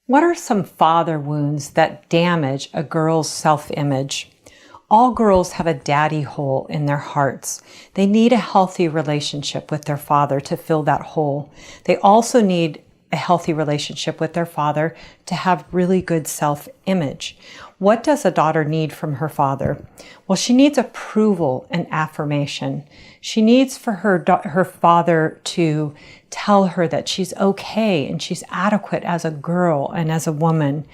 What are some father wounds that damage a girl's self-image? All girls have a daddy hole in their hearts. They need a healthy relationship with their father to fill that hole. They also need a healthy relationship with their father to have really good self-image. What does a daughter need from her father? Well, she needs approval and affirmation. She needs for her father to tell her that she's okay and she's adequate as a girl and as a woman.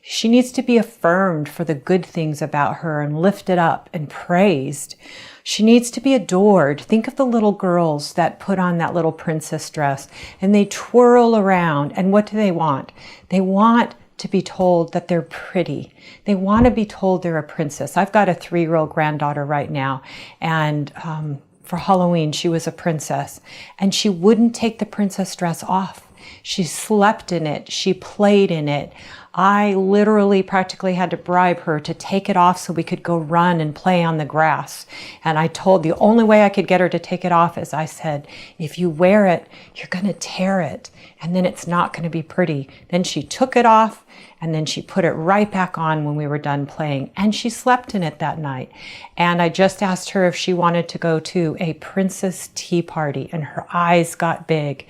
She needs to be affirmed for the good things about her and lifted up and praised. She needs to be adored. Think of the little girls that put on that little princess dress and they twirl around. And what do they want? They want to be told that they're pretty. They want to be told they're a princess. I've got a 3-year-old granddaughter right now, and for Halloween, she was a princess, and she wouldn't take the princess dress off. She slept in it. She played in it. I literally practically had to bribe her to take it off so we could go run and play on the grass. And I told the only way I could get her to take it off is I said, if you wear it, you're going to tear it. And then it's not going to be pretty. Then she took it off and then she put it right back on when we were done playing. And she slept in it that night. And I just asked her if she wanted to go to a princess tea party. And her eyes got big.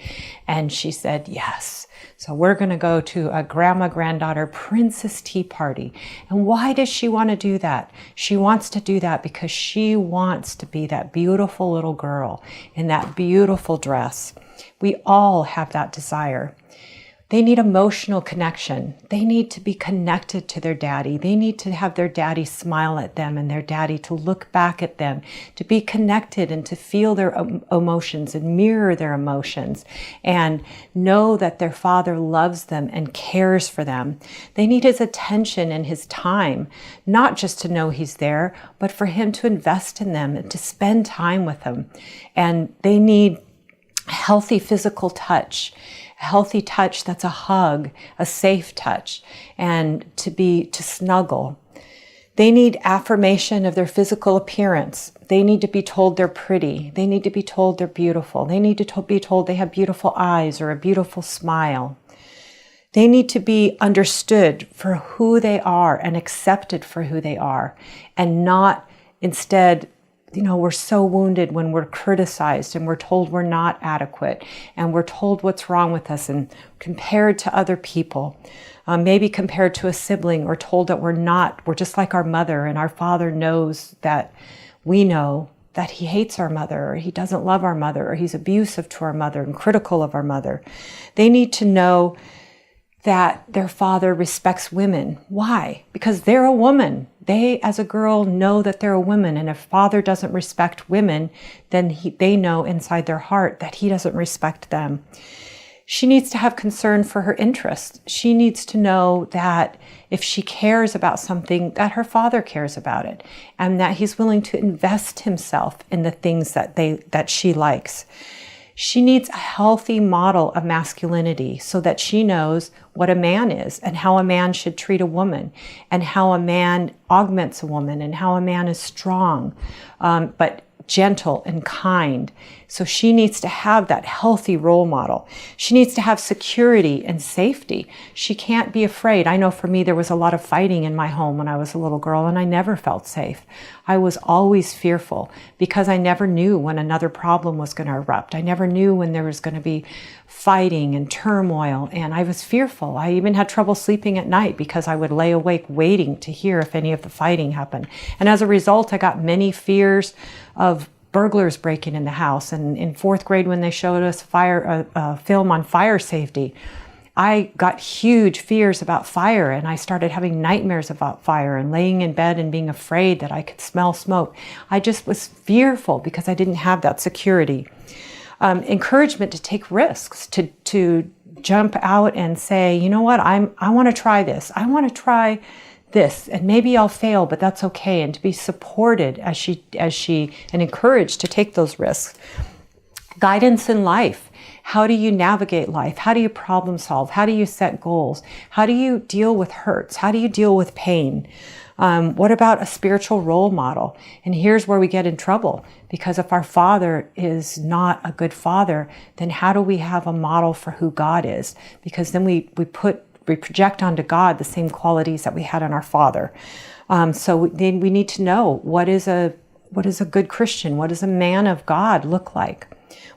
And she said yes. So we're going to go to a grandma-granddaughter princess tea party. And why does she want to do that? She wants to do that because she wants to be that beautiful little girl in that beautiful dress. We all have that desire. They need emotional connection. They need to be connected to their daddy. They need to have their daddy smile at them and their daddy to look back at them, to be connected and to feel their emotions and mirror their emotions and know that their father loves them and cares for them. They need his attention and his time, not just to know he's there, but for him to invest in them and to spend time with them. And they need healthy physical touch. A healthy touch that's a hug, a safe touch, and to snuggle. They need affirmation of their physical appearance. They need to be told they're pretty. They need to be told they're beautiful. They need to be told they have beautiful eyes or a beautiful smile. They need to be understood for who they are and accepted for who they are, and not instead, we're so wounded when we're criticized and we're told we're not adequate and we're told what's wrong with us and compared to other people, maybe compared to a sibling, or told that we're just like our mother, and our father knows that we know that he hates our mother, or he doesn't love our mother, or he's abusive to our mother and critical of our mother. They need to know that their father respects women. Why? Because they're a woman. They, as a girl, know that they're a woman. And if father doesn't respect women, then they know inside their heart that he doesn't respect them. She needs to have concern for her interests. She needs to know that if she cares about something, that her father cares about it, and that he's willing to invest himself in the things that she likes. She needs a healthy model of masculinity so that she knows what a man is and how a man should treat a woman and how a man augments a woman and how a man is strong, but gentle and kind. So she needs to have that healthy role model. She needs to have security and safety. She can't be afraid. I know for me, there was a lot of fighting in my home when I was a little girl, and I never felt safe. I was always fearful because I never knew when another problem was going to erupt. I never knew when there was going to be fighting and turmoil, and I was fearful. I even had trouble sleeping at night because I would lay awake waiting to hear if any of the fighting happened. And as a result, I got many fears of burglars breaking in the house. And in 4th grade, when they showed us a film on fire safety, I got huge fears about fire, and I started having nightmares about fire and laying in bed and being afraid that I could smell smoke. I just was fearful because I didn't have that security. Encouragement to take risks, to jump out and say, you know what, I want to try this. I want to try this, and maybe I'll fail, but that's okay. And to be supported as she and encouraged to take those risks. Guidance in life. How do you navigate life? How do you problem solve? How do you set goals? How do you deal with hurts? How do you deal with pain? What about a spiritual role model? And here's where we get in trouble, because if our father is not a good father, then how do we have a model for who God is? Because then we put project onto God the same qualities that we had in our father. So then we need to know, what is a good Christian? What does a man of God look like?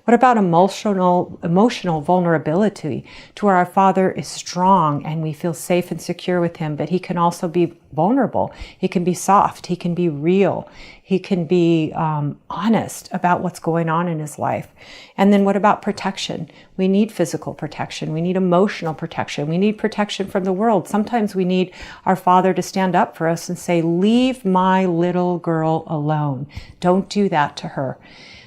What about emotional vulnerability, to where our Father is strong and we feel safe and secure with him, but he can also be vulnerable. He can be soft. He can be real. He can be honest about what's going on in his life. And then what about protection? We need physical protection. We need emotional protection. We need protection from the world. Sometimes we need our Father to stand up for us and say, leave my little girl alone. Don't do that to her.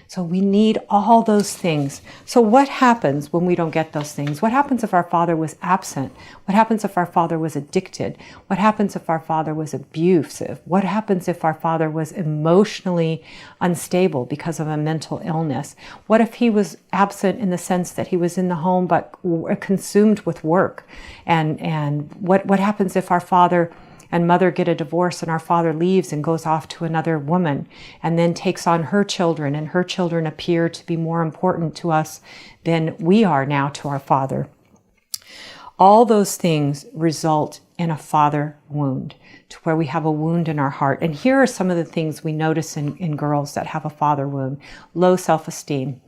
So we need all those things. So what happens when we don't get those things? What happens if our father was absent? What happens if our father was addicted? What happens if our father was abusive? What happens if our father was emotionally unstable because of a mental illness? What if he was absent in the sense that he was in the home but consumed with work? And what happens if our father and mother get a divorce and our father leaves and goes off to another woman and then takes on her children, and her children appear to be more important to us than we are now to our father? All those things result in a father wound, to where we have a wound in our heart. And here are some of the things we notice in girls that have a father wound: low self-esteem,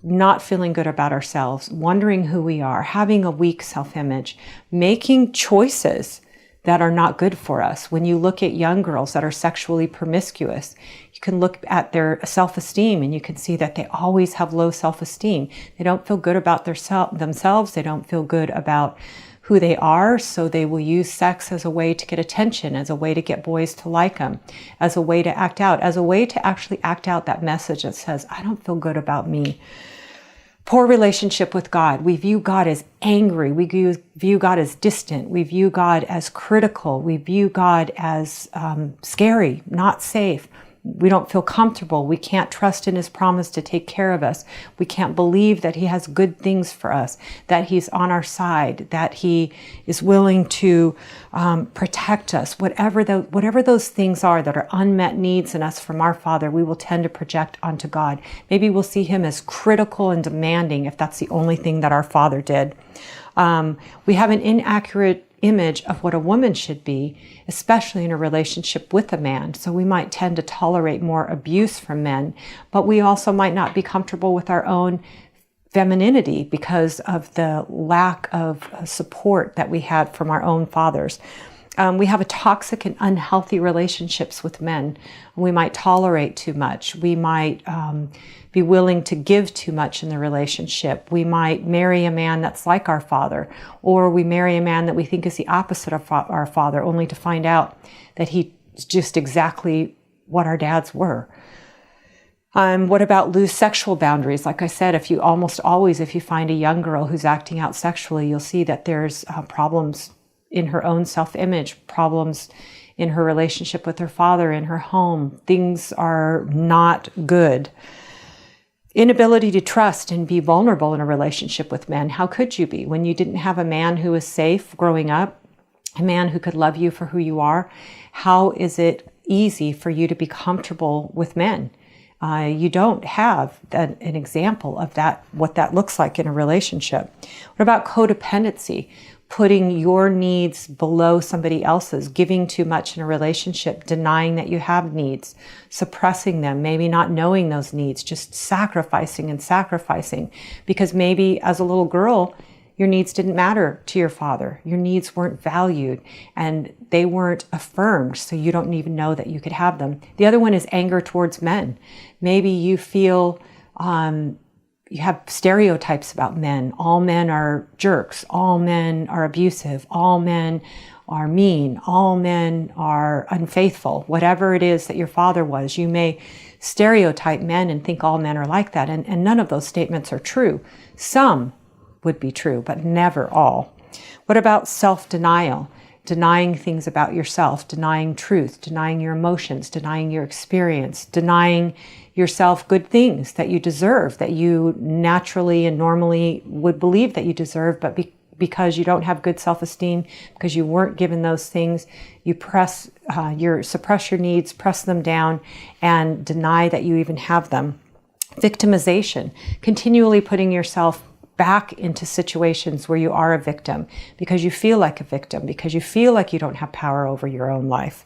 not feeling good about ourselves, wondering who we are, having a weak self-image, making choices that are not good for us. When you look at young girls that are sexually promiscuous, you can look at their self-esteem and you can see that they always have low self-esteem. They don't feel good about themselves. They don't feel good about who they are, so they will use sex as a way to get attention, as a way to get boys to like them, as a way to act out, as a way to actually act out that message that says, I don't feel good about me. Poor relationship with God. We view God as angry. We view God as distant. We view God as critical. We view God as scary, not safe. We don't feel comfortable. We can't trust in his promise to take care of us. We can't believe that he has good things for us, that he's on our side, that he is willing to protect us. Whatever those things are that are unmet needs in us from our Father, we will tend to project onto God. Maybe we'll see him as critical and demanding if that's the only thing that our Father did. We have an inaccurate image of what a woman should be, especially in a relationship with a man. So we might tend to tolerate more abuse from men, but we also might not be comfortable with our own femininity because of the lack of support that we had from our own fathers. We have a toxic and unhealthy relationships with men. We might tolerate too much. We might be willing to give too much in the relationship. We might marry a man that's like our father, or we marry a man that we think is the opposite of our father, only to find out that he's just exactly what our dads were. What about loose sexual boundaries? Like I said, if you find a young girl who's acting out sexually, you'll see that there's problems in her own self-image, problems in her relationship with her father, in her home. Things are not good. Inability to trust and be vulnerable in a relationship with men. How could you be when you didn't have a man who was safe growing up, a man who could love you for who you are? How is it easy for you to be comfortable with men? You don't have an example of that, what that looks like in a relationship. What about codependency? Putting your needs below somebody else's, giving too much in a relationship, denying that you have needs, suppressing them, maybe not knowing those needs, just sacrificing and sacrificing. Because maybe as a little girl, your needs didn't matter to your father. Your needs weren't valued and they weren't affirmed, so you don't even know that you could have them. The other one is anger towards men. Maybe you feel you have stereotypes about men. All men are jerks. All men are abusive. All men are mean. All men are unfaithful. Whatever it is that your father was, you may stereotype men and think all men are like that. And none of those statements are true. Some would be true, but never all. What about self-denial? Denying things about yourself, denying truth, denying your emotions, denying your experience, denying yourself good things that you deserve, that you naturally and normally would believe that you deserve, but because you don't have good self-esteem, because you weren't given those things, you suppress your needs, press them down, and deny that you even have them. Victimization, continually putting yourself back into situations where you are a victim because you feel like a victim, because you feel like you don't have power over your own life.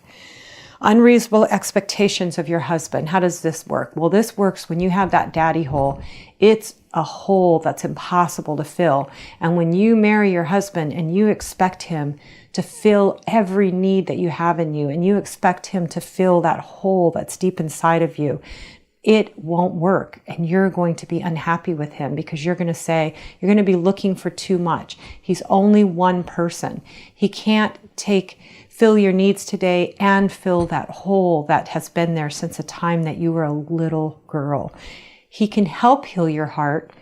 Unreasonable expectations of your husband. How does this work? Well, this works when you have that daddy hole. It's a hole that's impossible to fill. And when you marry your husband and you expect him to fill every need that you have in you, and you expect him to fill that hole that's deep inside of you, it won't work. And you're going to be unhappy with him because you're going to be looking for too much. He's only one person. He can't fill your needs today and fill that hole that has been there since the time that you were a little girl. He can help heal your heart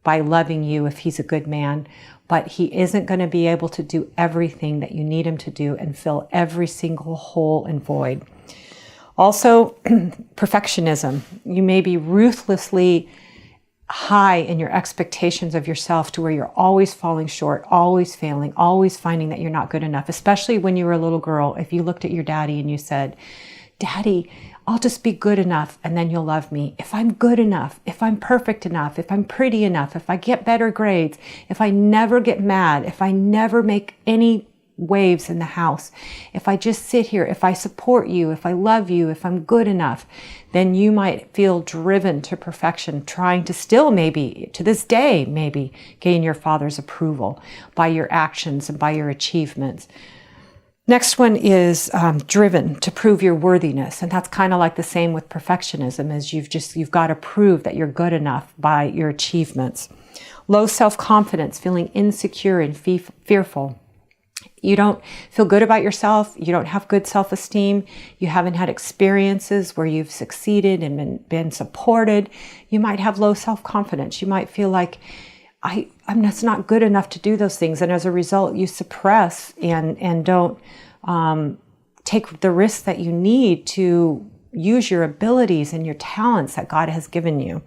by loving you if he's a good man, but he isn't going to be able to do everything that you need him to do and fill every single hole and void. Also, perfectionism. You may be ruthlessly high in your expectations of yourself to where you're always falling short, always failing, always finding that you're not good enough. Especially when you were a little girl, if you looked at your daddy and you said, "Daddy, I'll just be good enough and then you'll love me. If I'm good enough, if I'm perfect enough, if I'm pretty enough, if I get better grades, if I never get mad, if I never make any waves in the house, if I just sit here, if I support you, if I love you, if I'm good enough," then you might feel driven to perfection, trying to still maybe, to this day, maybe gain your father's approval by your actions and by your achievements. Next one is driven to prove your worthiness. And that's kind of like the same with perfectionism, as you've got to prove that you're good enough by your achievements. Low self-confidence, feeling insecure and fearful. You don't feel good about yourself. You don't have good self-esteem. You haven't had experiences where you've succeeded and been supported. You might have low self-confidence. You might feel like, I'm just not good enough to do those things. And as a result, you suppress and don't take the risks that you need to use your abilities and your talents that God has given you.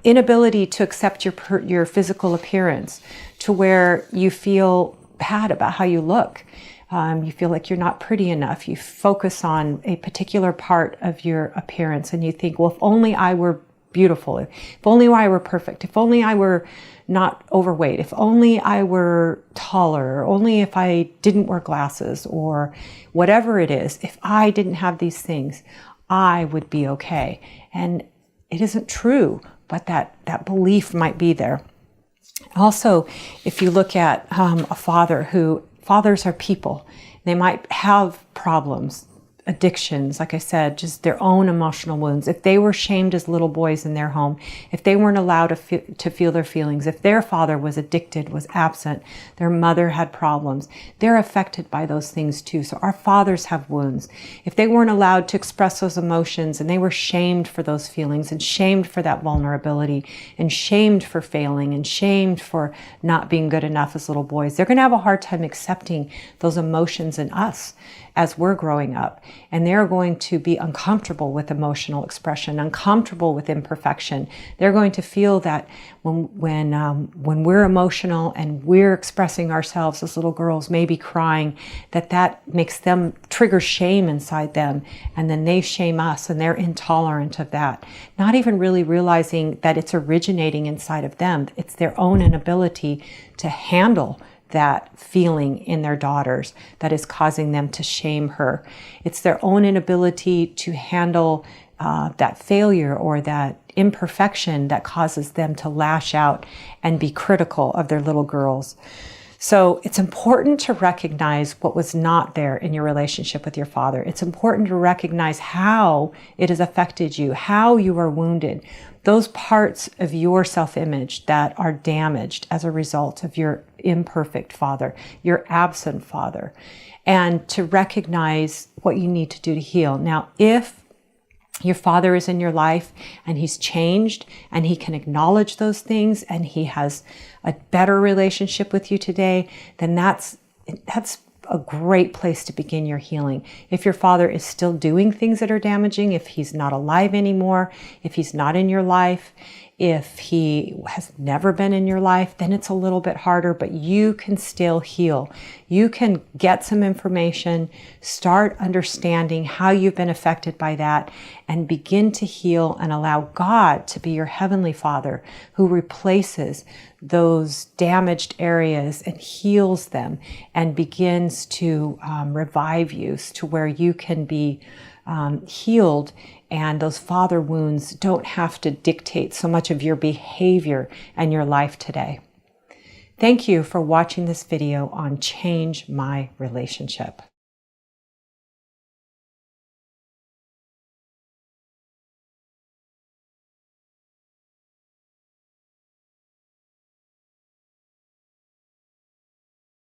Inability to accept your physical appearance, to where you feel bad about how you look. You feel like you're not pretty enough. You focus on a particular part of your appearance and you think, well, if only I were beautiful, if only I were perfect, if only I were not overweight, if only I were taller, or only if I didn't wear glasses, or whatever it is, if I didn't have these things, I would be okay. And it isn't true, but that belief might be there. Also, if you look at fathers are people. They might have problems, addictions, like I said, just their own emotional wounds. If they were shamed as little boys in their home, if they weren't allowed to feel their feelings, if their father was addicted, was absent, their mother had problems, they're affected by those things too. So our fathers have wounds. If they weren't allowed to express those emotions and they were shamed for those feelings and shamed for that vulnerability and shamed for failing and shamed for not being good enough as little boys, they're going to have a hard time accepting those emotions in us as we're growing up. And they're going to be uncomfortable with emotional expression, uncomfortable with imperfection. They're going to feel that when we're emotional and we're expressing ourselves as little girls, maybe crying, that makes them trigger shame inside them. And then they shame us and they're intolerant of that. Not even really realizing that it's originating inside of them. It's their own inability to handle that feeling in their daughters that is causing them to shame her. It's their own inability to handle that failure or that imperfection that causes them to lash out and be critical of their little girls. So it's important to recognize what was not there in your relationship with your father. It's important to recognize how it has affected you, how you are wounded, those parts of your self-image that are damaged as a result of your imperfect father, your absent father, and to recognize what you need to do to heal. Now, if your father is in your life and he's changed and he can acknowledge those things and he has a better relationship with you today, then that's a great place to begin your healing. If your father is still doing things that are damaging, if he's not alive anymore, if he's not in your life, If he has never been in your life, then it's a little bit harder, but you can still heal. You can get some information, start understanding how you've been affected by that, and begin to heal and allow God to be your Heavenly Father who replaces those damaged areas and heals them and begins to revive you to where you can be healed, and those father wounds don't have to dictate so much of your behavior and your life today. Thank you for watching this video on Change My Relationship.